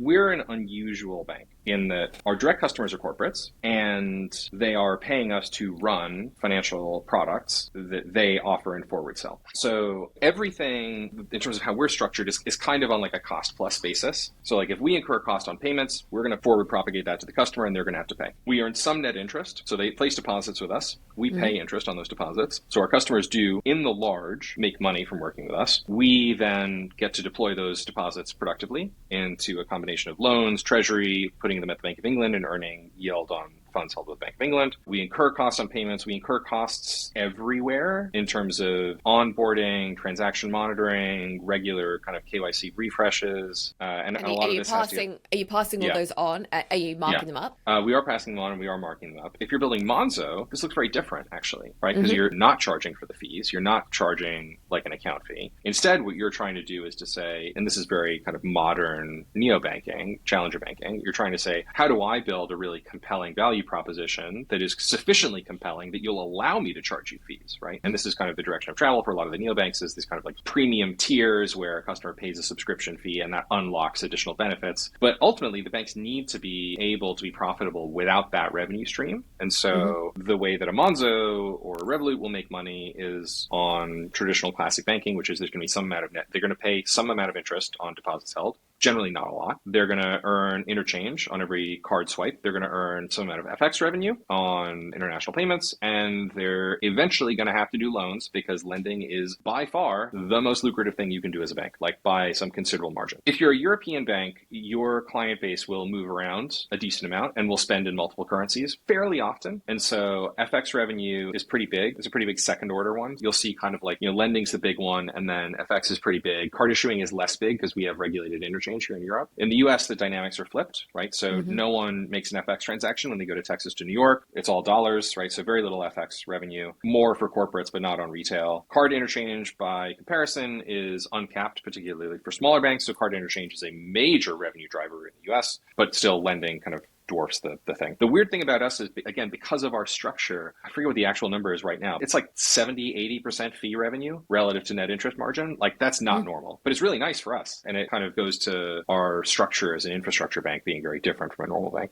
we're an unusual bank in that our direct customers are corporates and they are paying us to run financial products that they offer and forward sell. So everything in terms of how we're structured is kind of on like a cost plus basis. So like if we incur cost on payments, we're going to forward propagate that to the customer and they're going to have to pay. We earn some net interest. So they place deposits with us. We pay interest on those deposits. So our customers do, in the large, make money from working with us. We then get to deploy those deposits productively into a combination of loans, treasury, putting them at the Bank of England and earning yield on funds held with the Bank of England. We incur costs on payments. We incur costs everywhere in terms of onboarding, transaction monitoring, regular kind of KYC refreshes, and a lot of this has to... Are you passing all those on? Are you marking them up? We are passing them on and we are marking them up. If you're building Monzo, this looks very different actually, right? Because you're not charging for the fees. You're not charging like an account fee. Instead, what you're trying to do is to say, and this is very kind of modern neobanking, challenger banking, you're trying to say, how do I build a really compelling value proposition that is sufficiently compelling that you'll allow me to charge you fees, right? And this is kind of the direction of travel for a lot of the neobanks, is this kind of like premium tiers where a customer pays a subscription fee and that unlocks additional benefits. But ultimately, the banks need to be able to be profitable without that revenue stream. And so the way that a Monzo or a Revolut will make money is on traditional classic banking, which is there's going to be some amount of they're going to pay some amount of interest on deposits held. Generally not a lot. They're going to earn interchange on every card swipe. They're going to earn some amount of FX revenue on international payments. And they're eventually going to have to do loans because lending is by far the most lucrative thing you can do as a bank, like by some considerable margin. If you're a European bank, your client base will move around a decent amount and will spend in multiple currencies fairly often. And so FX revenue is pretty big. It's a pretty big second order one. You'll see kind of like, lending's the big one. And then FX is pretty big. Card issuing is less big because we have regulated interchange here in Europe. In the US, the dynamics are flipped, right? So no one makes an FX transaction when they go to Texas to New York. It's all dollars, right? So very little FX revenue, more for corporates, but not on retail. Card interchange by comparison is uncapped, particularly for smaller banks. So card interchange is a major revenue driver in the US, but still lending kind of dwarfs the thing. The weird thing about us is, again, because of our structure, I forget what the actual number is right now. It's like 70-80% fee revenue relative to net interest margin. Like that's not normal, but it's really nice for us. And it kind of goes to our structure as an infrastructure bank being very different from a normal bank.